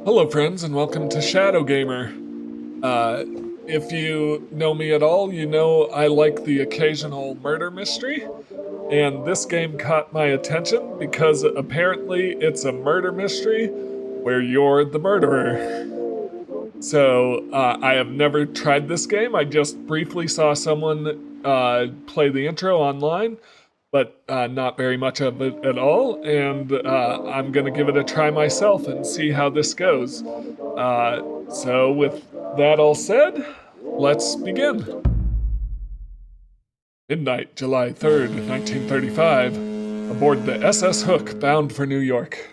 Hello friends and welcome to Shadow Gamer. If you know me at all, you know I like the occasional murder mystery, and this game caught my attention because apparently it's a murder mystery where you're the murderer. So I have never tried this game. I just briefly saw someone play the intro online, but not very much of it at all, and I'm gonna give it a try myself and see how this goes. So with that all said, let's begin. Midnight, July 3rd, 1935, aboard the SS Hook bound for New York.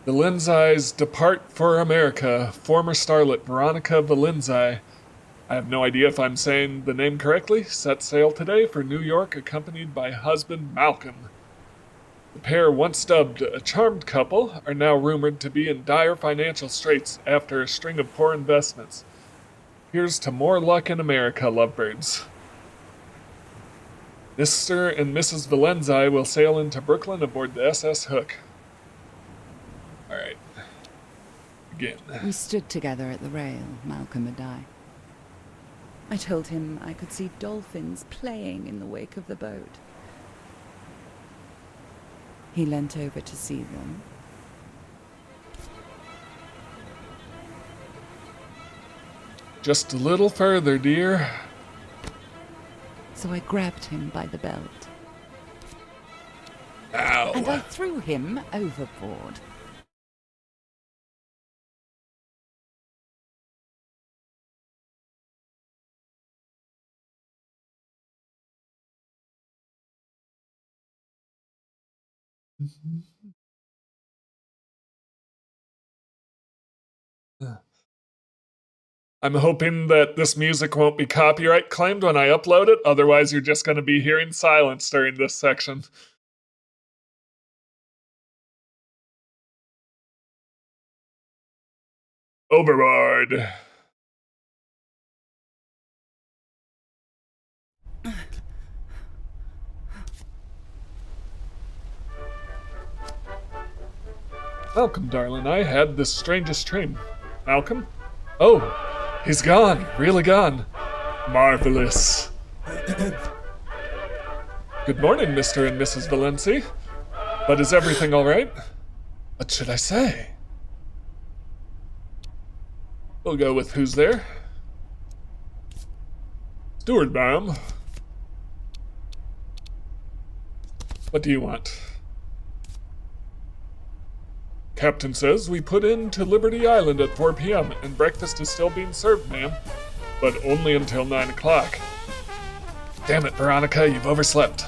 Valenzai's depart for America. Former starlet Veronica Valenzai, I have no idea if I'm saying the name correctly, set sail today for New York accompanied by husband Malcolm. The pair, once dubbed a charmed couple, are now rumored to be in dire financial straits after a string of poor investments. Here's to more luck in America, lovebirds. Mr. and Mrs. Valenzai will sail into Brooklyn aboard the SS Hook. Alright. Begin. We stood together at the rail, Malcolm and I told him I could see dolphins playing in the wake of the boat. He leant over to see them. Just a little further, dear. So I grabbed him by the belt. Ow. And I threw him overboard. I'm hoping that this music won't be copyright claimed when I upload it, otherwise you're just going to be hearing silence during this section. Overboard. Malcolm, darling, I had the strangest dream. Malcolm? Oh, he's gone. Really gone. Marvelous. Good morning, Mr. and Mrs. Valenci. But is everything all right? What should I say? We'll go with who's there. Steward, ma'am. What do you want? Captain says we put in to Liberty Island at 4 p.m. and breakfast is still being served, ma'am. But only until 9 o'clock. Damn it, Veronica, you've overslept.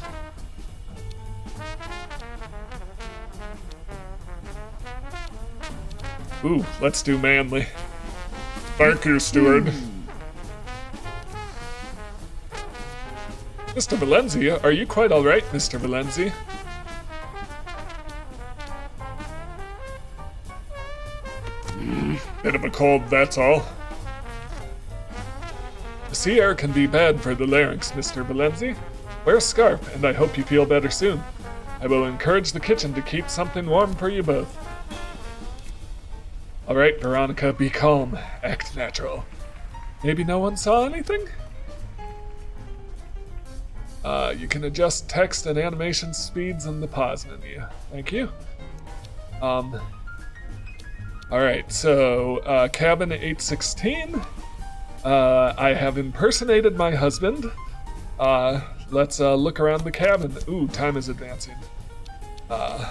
Ooh, let's do manly. Thank you, steward. Mr. Valenzi, are you quite all right, Mr. Valenzi? Bit of a cold, that's all. The sea air can be bad for the larynx, Mr. Valenzi. Wear a scarf, and I hope you feel better soon. I will encourage the kitchen to keep something warm for you both. All right, Veronica, be calm. Act natural. Maybe no one saw anything? You can adjust text and animation speeds in the pause menu. Thank you. Alright, so, cabin 816. I have impersonated my husband. Let's look around the cabin. Ooh, time is advancing. The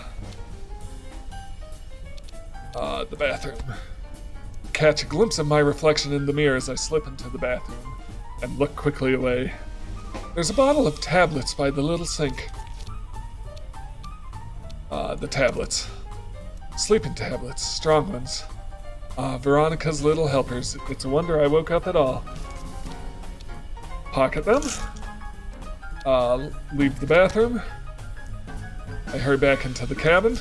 bathroom. Catch a glimpse of my reflection in the mirror as I slip into the bathroom and look quickly away. There's a bottle of tablets by the little sink. The tablets. Sleeping tablets, strong ones. Veronica's little helpers. It's a wonder I woke up at all. Pocket them. Leave the bathroom. I hurry back into the cabin.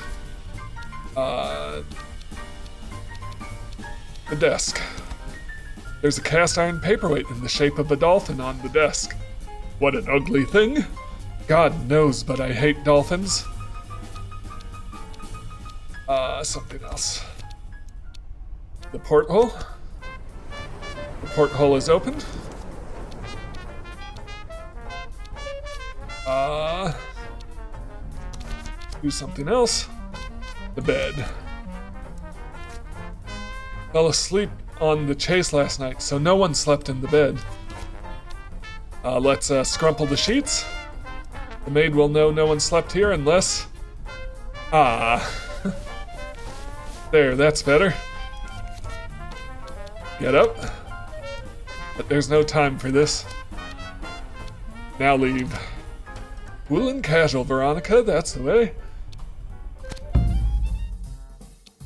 The desk. There's a cast iron paperweight in the shape of a dolphin on the desk. What an ugly thing. God knows, but I hate dolphins. Something else. The porthole. The porthole is opened. Do something else. The bed. Fell asleep on the chase last night, so no one slept in the bed. Let's scrumple the sheets. The maid will know no one slept here unless... There, that's better. Get up. But there's no time for this. Now leave. Cool and casual, Veronica, that's the way.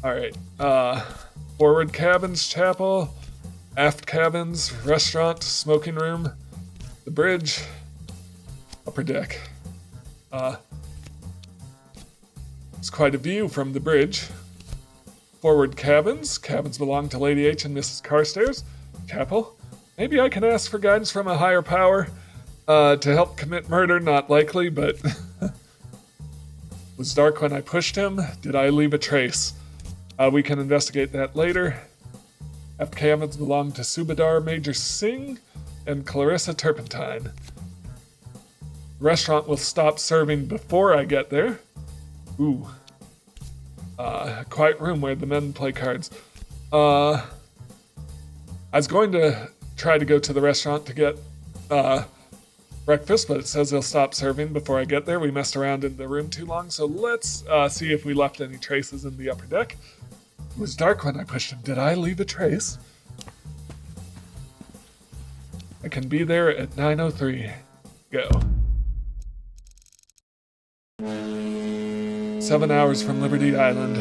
Alright, forward cabins, chapel, aft cabins, restaurant, smoking room, the bridge, upper deck. It's quite a view from the bridge. Forward cabins. Cabins belong to Lady H and Mrs. Carstairs. Chapel. Maybe I can ask for guidance from a higher power to help commit murder. Not likely, but... It was dark when I pushed him. Did I leave a trace? We can investigate that later. Aft cabins belong to Subadar Major Singh and Clarissa Turpentine. The restaurant will stop serving before I get there. Ooh. A quiet room where the men play cards. I was going to try to go to the restaurant to get breakfast, but it says they'll stop serving before I get there. We messed around in the room too long, so let's see if we left any traces in the upper deck. It was dark when I pushed him. Did I leave a trace? I can be there at 9:03. Go. 7 hours from Liberty Island.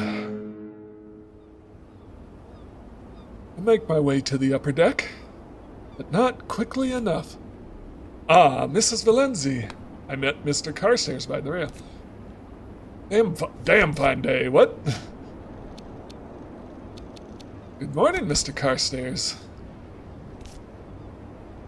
I make my way to the upper deck, but not quickly enough. Mrs. Valenzi. I met Mr. Carstairs by the rail. Damn fine day, what? Good morning, Mr. Carstairs.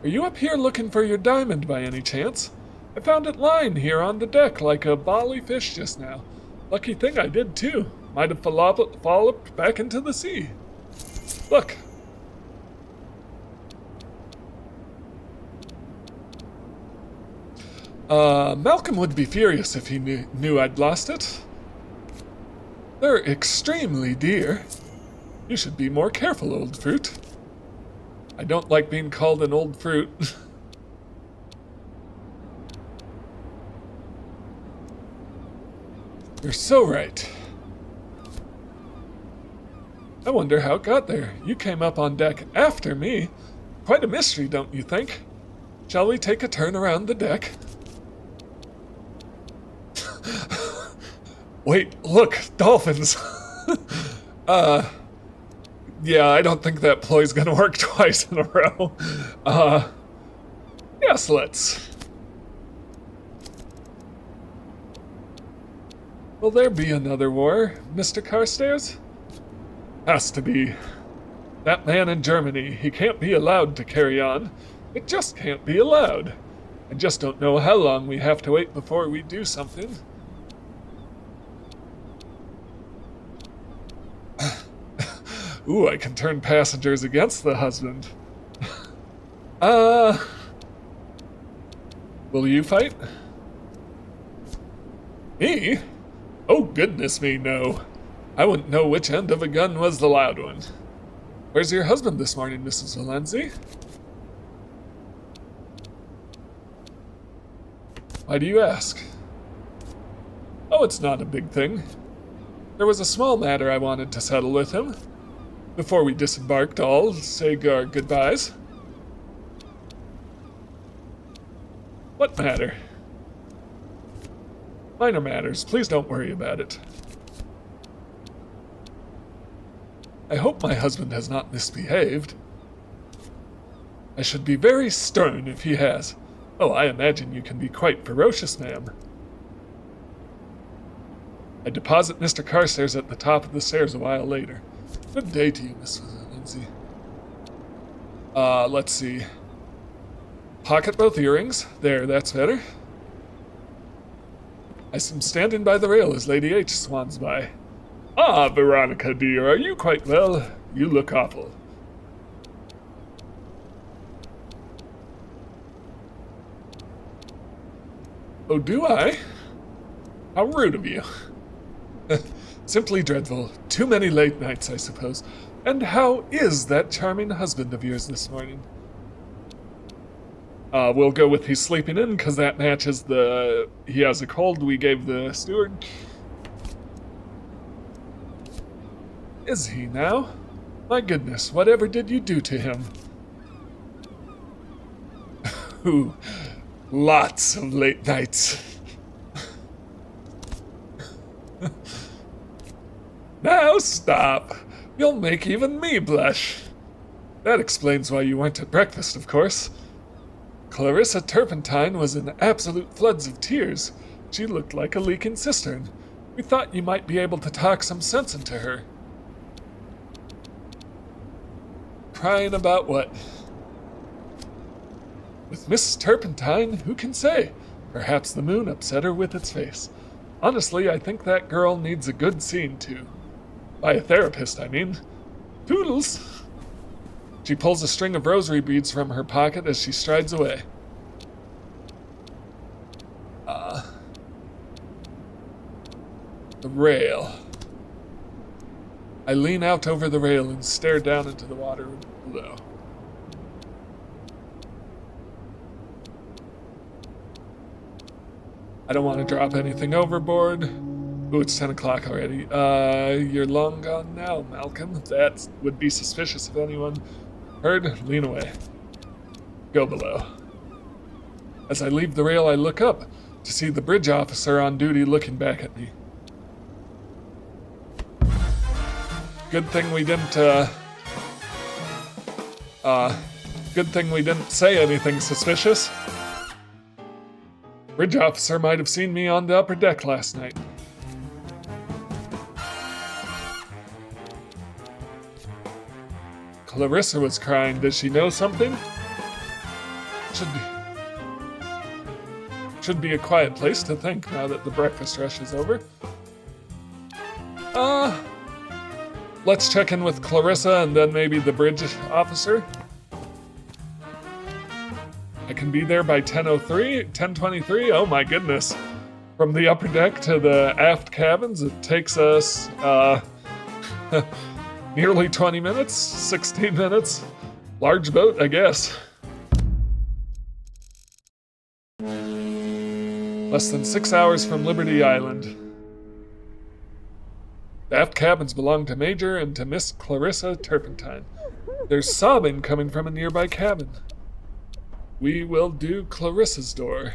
Are you up here looking for your diamond by any chance? I found it lying here on the deck like a bally fish just now. Lucky thing I did too. Might have fallen back into the sea. Look. Malcolm would be furious if he knew I'd lost it. They're extremely dear. You should be more careful, old fruit. I don't like being called an old fruit. You're so right. I wonder how it got there. You came up on deck after me. Quite a mystery, don't you think? Shall we take a turn around the deck? Wait, look, dolphins. Yeah, I don't think that ploy's gonna work twice in a row. Yes, let's. Will there be another war, Mr. Carstairs? Has to be. That man in Germany, he can't be allowed to carry on. It just can't be allowed. I just don't know how long we have to wait before we do something. Ooh, I can turn passengers against the husband. Will you fight? Me? Oh, goodness me, no. I wouldn't know which end of a gun was the loud one. Where's your husband this morning, Mrs. Valenzi? Why do you ask? Oh, it's not a big thing. There was a small matter I wanted to settle with him. Before we disembarked, all say our goodbyes. What matter? Minor matters. Please don't worry about it. I hope my husband has not misbehaved. I should be very stern if he has. Oh, I imagine you can be quite ferocious, ma'am. I deposit Mr. Carstairs at the top of the stairs a while later. Good day to you, Miss Lindsay. Let's see. Pocket both earrings. There, that's better. I am standing by the rail as Lady H swans by. Ah, Veronica, dear, are you quite well? You look awful. Oh, do I? How rude of you. Simply dreadful. Too many late nights, I suppose. And how is that charming husband of yours this morning? We'll go with he's sleeping in, because that matches the he has a cold we gave the steward. Is he now? My goodness, whatever did you do to him? Ooh, lots of late nights. Now stop. You'll make even me blush. That explains why you weren't at breakfast, of course. Clarissa Turpentine was in absolute floods of tears. She looked like a leaking cistern. We thought you might be able to talk some sense into her. Crying about what? With Mrs. Turpentine, who can say? Perhaps the moon upset her with its face. Honestly, I think that girl needs a good scene to. By a therapist, I mean. Toodles! She pulls a string of rosary beads from her pocket as she strides away. The rail. I lean out over the rail and stare down into the water below. I don't want to drop anything overboard. Ooh, it's 10 o'clock already. You're long gone now, Malcolm. That would be suspicious if anyone heard. Lean away. Go below. As I leave the rail, I look up to see the bridge officer on duty looking back at me. Good thing we didn't say anything suspicious. Bridge officer might have seen me on the upper deck last night. Clarissa was crying. Does she know something? Should be a quiet place to think now that the breakfast rush is over. Let's check in with Clarissa and then maybe the bridge officer. I can be there by 10:23. Oh my goodness. From the upper deck to the aft cabins, it takes us nearly 20 minutes, 16 minutes. Large boat, I guess. Less than 6 hours from Liberty Island. The aft cabins belong to Major and to Miss Clarissa Turpentine. There's sobbing coming from a nearby cabin. We will do Clarissa's door.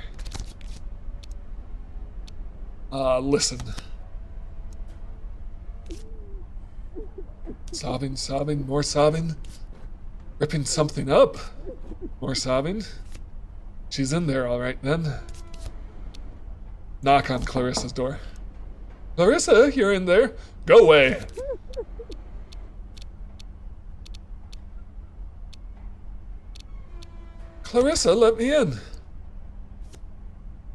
Listen. Sobbing, more sobbing. Ripping something up. More sobbing. She's in there all right then. Knock on Clarissa's door. Clarissa, you're in there. Go away. Clarissa, let me in.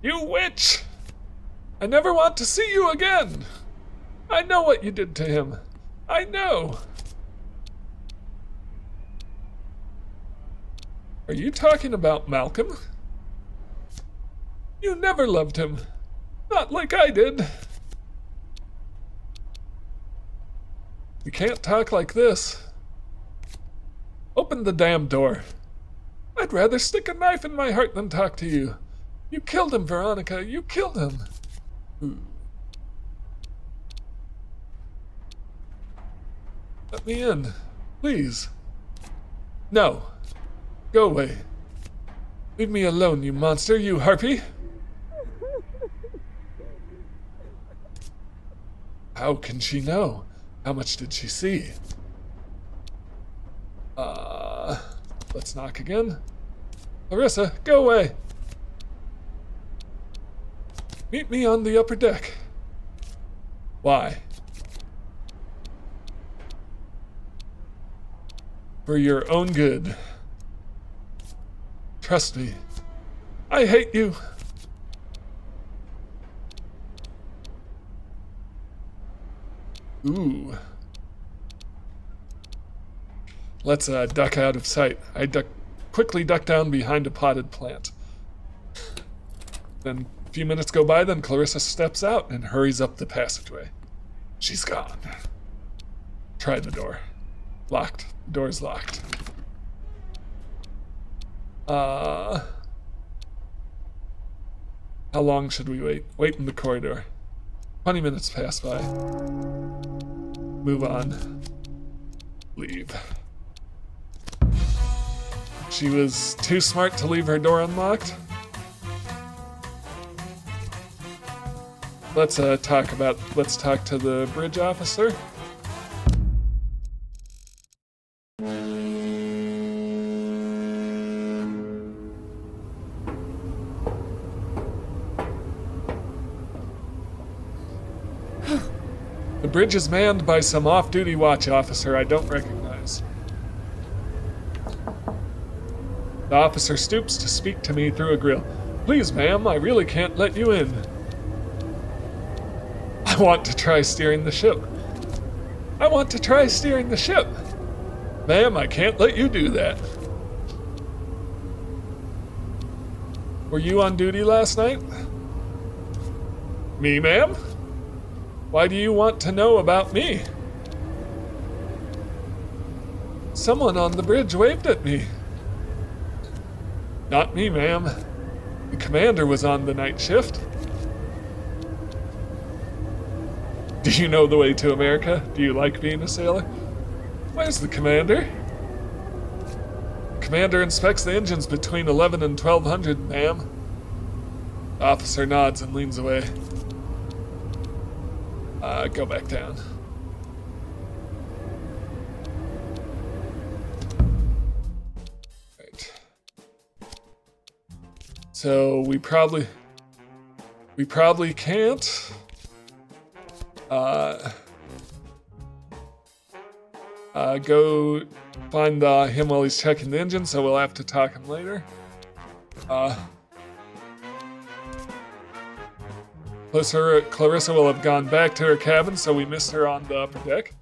You witch! I never want to see you again. I know what you did to him. I know. Are you talking about Malcolm? You never loved him. Not like I did. You can't talk like this. Open the damn door. I'd rather stick a knife in my heart than talk to you. You killed him, Veronica. You killed him. Let me in, please. No. Go away. Leave me alone, you monster, you harpy. How can she know? How much did she see? Let's knock again. Clarissa, go away. Meet me on the upper deck. Why? For your own good. Trust me. I hate you. Ooh. Let's duck out of sight. I quickly duck down behind a potted plant. Then a few minutes go by, then Clarissa steps out and hurries up the passageway. She's gone. Try the door. Locked. The door's locked. How long should we wait? Wait in the corridor. 20 minutes pass by. Move on. Leave. She was too smart to leave her door unlocked. Let's talk to the bridge officer. The bridge is manned by some off-duty watch officer I don't recognize. The officer stoops to speak to me through a grill. Please, ma'am, I really can't let you in. I want to try steering the ship. I want to try steering the ship. Ma'am, I can't let you do that. Were you on duty last night? Me, ma'am? Why do you want to know about me? Someone on the bridge waved at me. Not me, ma'am. The commander was on the night shift. Do you know the way to America? Do you like being a sailor? Where's the commander? The commander inspects the engines between 11 and 1200, ma'am. The officer nods and leans away. Go back down. Right. So we probably can't. Go find him while he's checking the engine, so we'll have to talk him later. Clarissa will have gone back to her cabin, so we missed her on the upper deck.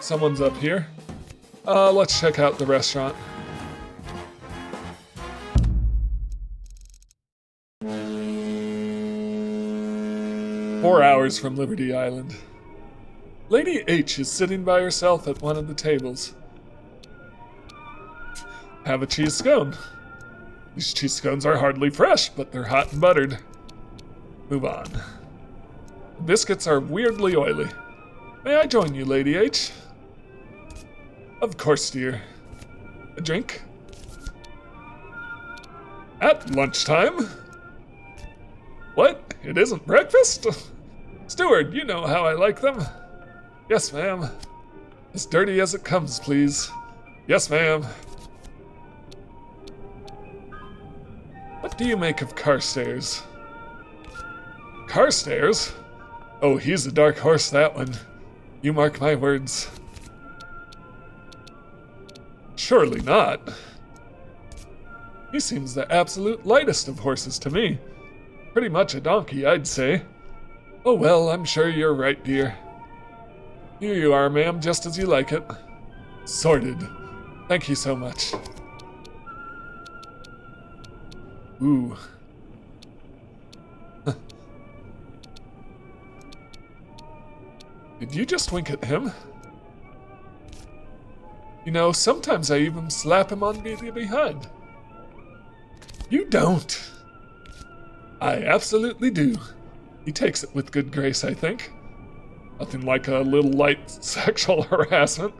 Someone's up here. Let's check out the restaurant. Four hours from Liberty Island. Lady H is sitting by herself at one of the tables. Have a cheese scone. These cheese scones are hardly fresh, but they're hot and buttered. Move on. The biscuits are weirdly oily. May I join you, Lady H? Of course, dear. A drink? At lunchtime? What? It isn't breakfast? Steward, you know how I like them. Yes, ma'am. As dirty as it comes, please. Yes, ma'am. What do you make of Carstairs? Carstairs? Oh, he's a dark horse, that one. You mark my words. Surely not. He seems the absolute lightest of horses to me. Pretty much a donkey, I'd say. Oh well, I'm sure you're right, dear. Here you are, ma'am, just as you like it. Sorted. Thank you so much. Ooh. Did you just wink at him? You know, sometimes I even slap him on the behind. You don't. I absolutely do. He takes it with good grace, I think. Nothing like a little light sexual harassment.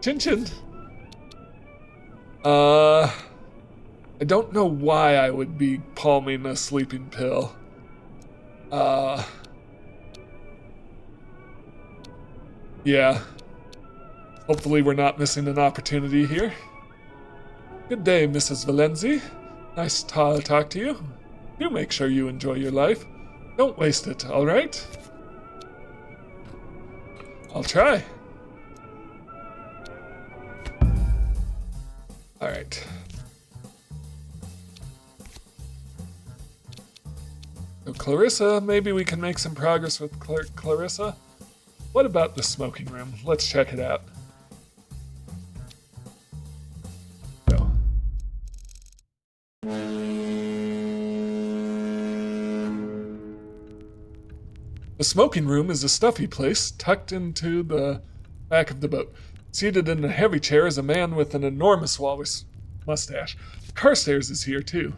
Chin chin. I don't know why I would be palming a sleeping pill. Yeah. Hopefully we're not missing an opportunity here. Good day, Mrs. Valenzi. Nice to talk to you. Do make sure you enjoy your life. Don't waste it, alright? I'll try. Alright. So Clarissa, maybe we can make some progress with Clarissa. What about the smoking room? Let's check it out. Go. The smoking room is a stuffy place tucked into the back of the boat. Seated in a heavy chair is a man with an enormous walrus mustache. Carstairs is here, too.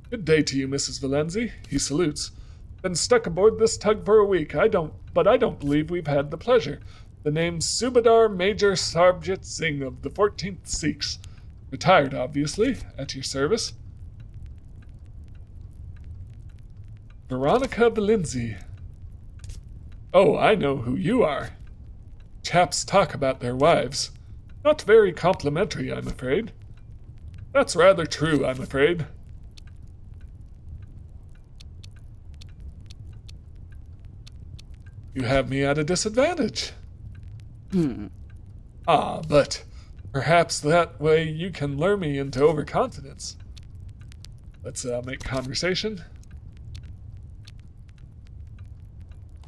Good day to you, Mrs. Valenzi. He salutes. Been stuck aboard this tug for a week. I don't believe we've had the pleasure. The name's Subadar Major Sarbjit Singh of the 14th Sikhs. Retired, obviously. At your service. Veronica Valenzi. Oh, I know who you are. Chaps talk about their wives. Not very complimentary, I'm afraid. That's rather true, I'm afraid. You have me at a disadvantage. Ah, but perhaps that way you can lure me into overconfidence. Let's make conversation.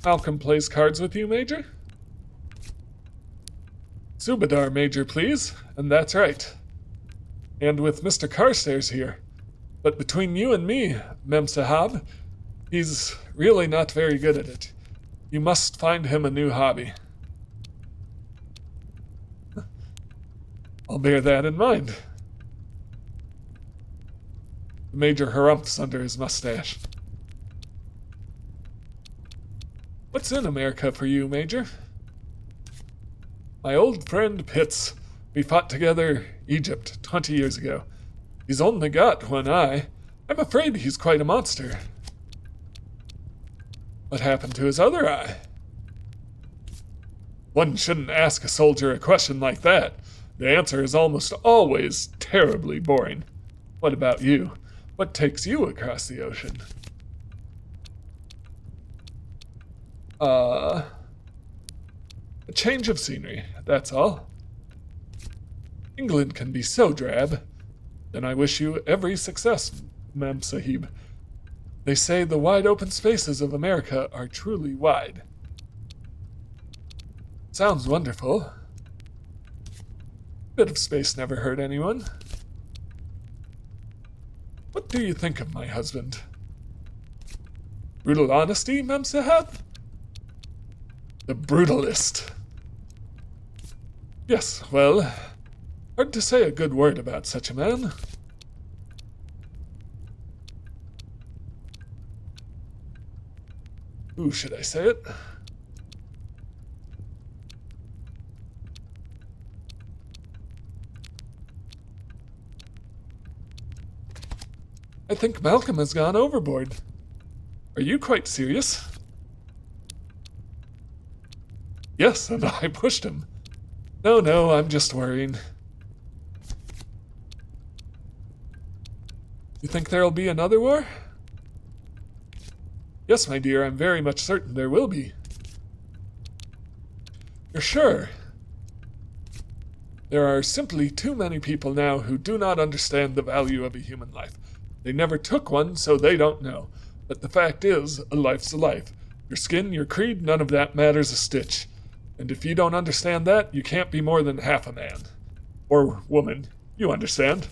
Malcolm plays cards with you, Major? Subadar, Major, please. And that's right. And with Mr. Carstairs here. But between you and me, Mem Sahab, he's really not very good at it. You must find him a new hobby. I'll bear that in mind. The Major harumphs under his mustache. What's in America for you, Major? My old friend Pitts. We fought together Egypt 20 years ago. He's only got one eye. I'm afraid he's quite a monster. What happened to his other eye? One shouldn't ask a soldier a question like that. The answer is almost always terribly boring. What about you? What takes you across the ocean? A change of scenery, that's all. England can be so drab. Then I wish you every success, Mem Sahib. They say the wide open spaces of America are truly wide. Sounds wonderful. Bit of space never hurt anyone. What do you think of my husband? Brutal honesty, Mem Sahib? The brutalist. Yes, well, hard to say a good word about such a man. Who should I say it? I think Malcolm has gone overboard. Are you quite serious? Yes, and I pushed him. No, I'm just worrying. You think there'll be another war? Yes, my dear, I'm very much certain there will be. You're sure? There are simply too many people now who do not understand the value of a human life. They never took one, so they don't know. But the fact is, a life's a life. Your skin, your creed, none of that matters a stitch. And if you don't understand that, you can't be more than half a man. Or woman. You understand.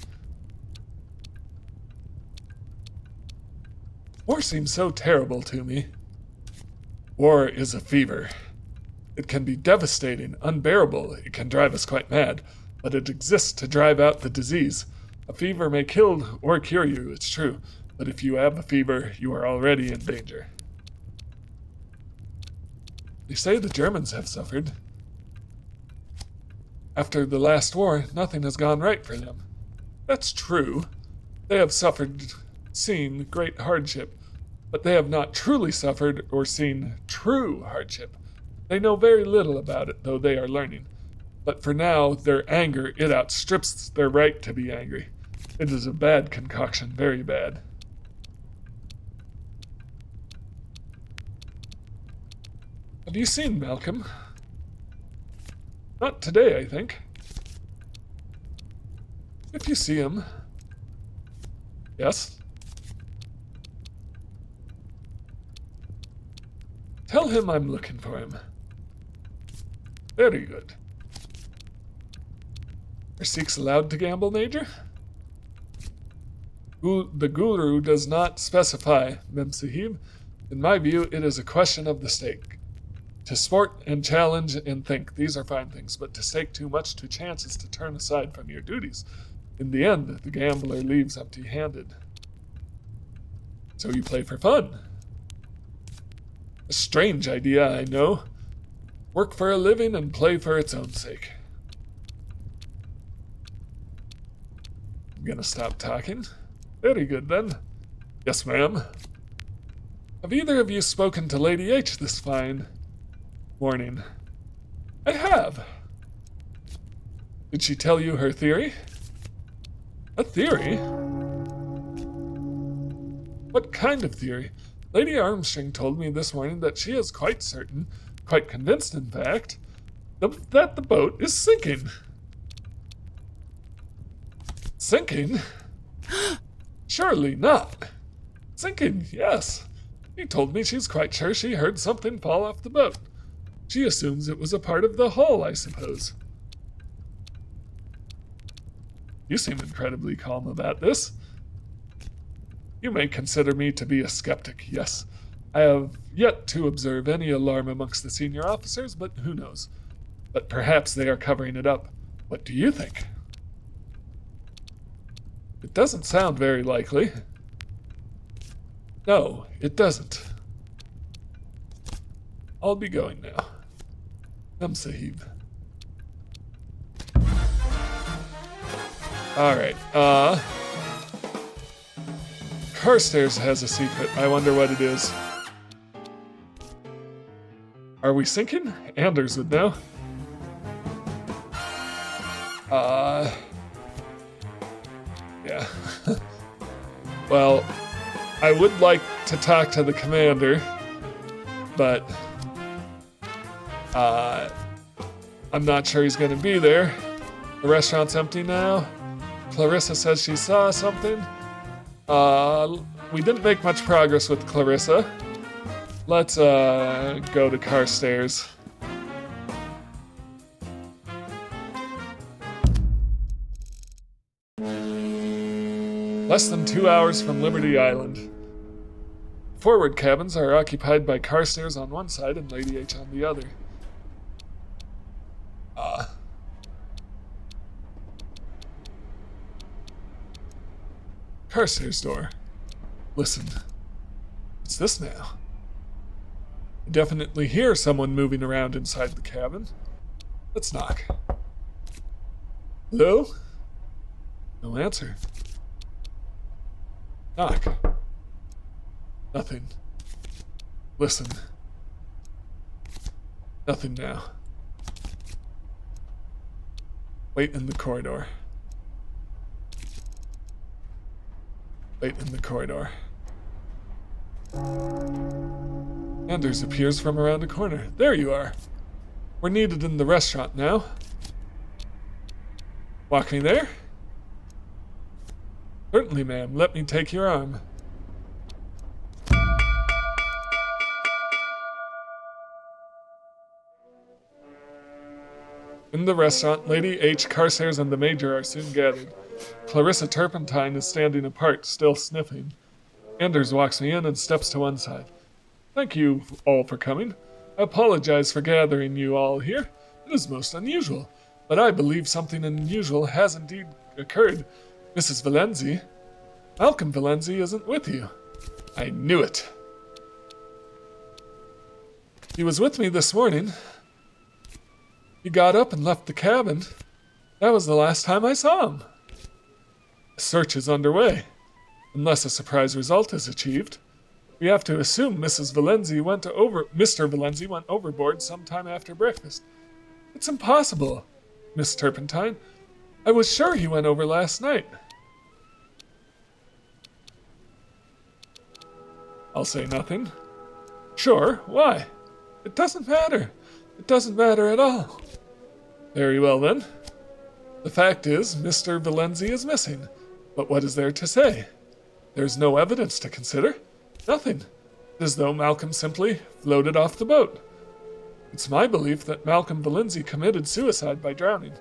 War seems so terrible to me. War is a fever. It can be devastating, unbearable, it can drive us quite mad, but it exists to drive out the disease. A fever may kill or cure you, it's true, but if you have a fever, you are already in danger. They say the Germans have suffered. After the last war, nothing has gone right for them. That's true. They have seen great hardship, but they have not truly suffered or seen true hardship. They know very little about it, though they are learning. But for now, their anger, it outstrips their right to be angry. It is a bad concoction, very bad. Have you seen Malcolm? Not today, I think. If you see him. Yes? Tell him I'm looking for him. Very good. Are Sikhs allowed to gamble, Major? The Guru does not specify, Mem Sahib. In my view, it is a question of the stake. To sport and challenge and think, these are fine things, but to stake too much to chance is to turn aside from your duties. In the end, the gambler leaves empty-handed. So you play for fun. A strange idea, I know. Work for a living and play for its own sake. I'm gonna stop talking. Very good, then. Yes, ma'am. Have either of you spoken to Lady H this fine morning? I have. Did she tell you her theory? A theory? What kind of theory? Lady Armstrong told me this morning that she is quite certain, quite convinced in fact, that the boat is sinking. Sinking? Surely not. Sinking, yes. He told me she's quite sure she heard something fall off the boat. She assumes it was a part of the hull, I suppose. You seem incredibly calm about this. You may consider me to be a skeptic, yes. I have yet to observe any alarm amongst the senior officers, but who knows? But perhaps they are covering it up. What do you think? It doesn't sound very likely. No, it doesn't. I'll be going now. Sahib. Alright, Carstairs has a secret. I wonder what it is. Are we sinking? Anders would know. Yeah. Well, I would like to talk to the commander, but I'm not sure he's going to be there. The restaurant's empty now. Clarissa says she saw something. We didn't make much progress with Clarissa. Let's go to Carstairs. Less than 2 hours from Liberty Island. Forward cabins are occupied by Carstairs on one side and Lady H on the other. Carstairs door. Listen. What's this now? I definitely hear someone moving around inside the cabin. Let's knock. Hello? No answer. Knock. Nothing. Listen. Nothing now. Wait in the corridor. Wait in the corridor. Anders appears from around a corner. There you are. We're needed in the restaurant now. Walk me there? Certainly, ma'am. Let me take your arm. In the restaurant, Lady H, Carstairs, and the Major are soon gathered. Clarissa Turpentine is standing apart, still sniffing. Anders walks me in and steps to one side. Thank you all for coming. I apologize for gathering you all here. It is most unusual, but I believe something unusual has indeed occurred. Mrs. Valenzi. Malcolm Valenzi isn't with you. I knew it. He was with me this morning. He got up and left the cabin. That was the last time I saw him. A search is underway. Unless a surprise result is achieved, we have to assume Mr. Valenzi went overboard sometime after breakfast. It's impossible, Miss Turpentine. I was sure he went over last night. I'll say nothing. Sure, why? It doesn't matter. It doesn't matter at all. Very well then. The fact is, Mr. Valenzi is missing. But what is there to say? There's no evidence to consider. Nothing. as though Malcolm simply floated off the boat. It's my belief that Malcolm Valenzi committed suicide by drowning.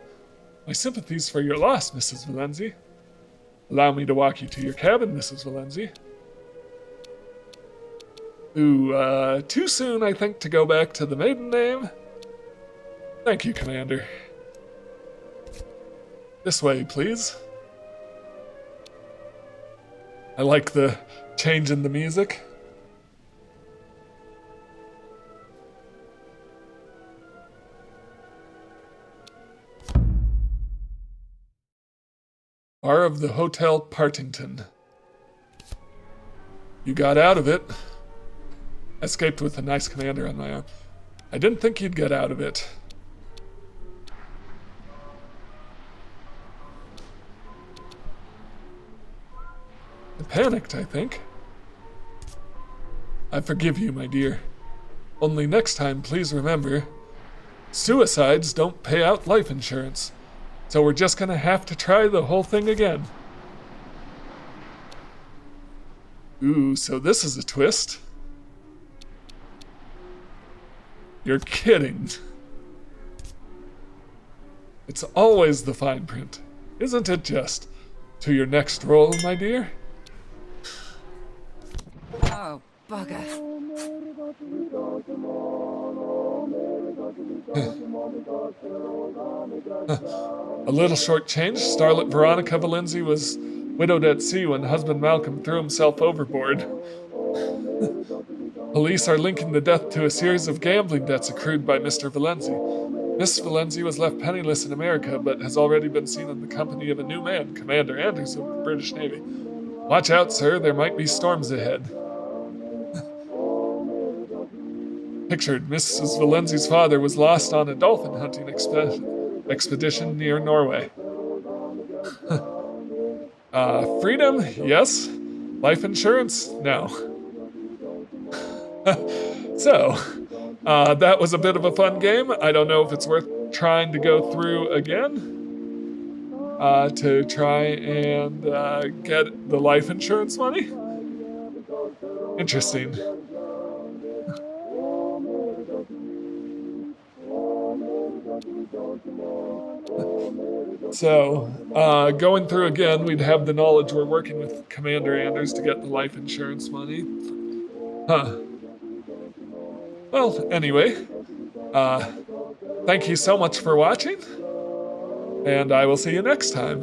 My sympathies for your loss, Mrs. Valenzi. Allow me to walk you to your cabin, Mrs. Valenzi. Ooh, too soon, I think, to go back to the maiden name. Thank you, Commander. This way, please. I like the change in the music. Bar of the Hotel Partington. You got out of it. Escaped with a nice commander on my arm. I didn't think you'd get out of it. I panicked, I think. I forgive you, my dear. Only next time, please remember, suicides don't pay out life insurance. So we're just gonna have to try the whole thing again. Ooh, so this is a twist. You're kidding. It's always the fine print, isn't it just? To your next role, my dear? Oh, bugger. A little short change. Starlet Veronica Valenzi was widowed at sea when husband Malcolm threw himself overboard. Police are linking the death to a series of gambling debts accrued by Mr. Valenzi. Miss Valenzi was left penniless in America, but has already been seen in the company of a new man, Commander Anders of the British Navy. Watch out, sir, there might be storms ahead. Pictured, Mrs. Valenzi's father was lost on a dolphin hunting expedition near Norway. Freedom, yes. Life insurance, no. So, that was a bit of a fun game. I don't know if it's worth trying to go through again to try and get the life insurance money. Interesting. So, going through again, we'd have the knowledge we're working with Commander Anders to get the life insurance money. Huh. Well, anyway, thank you so much for watching, and I will see you next time.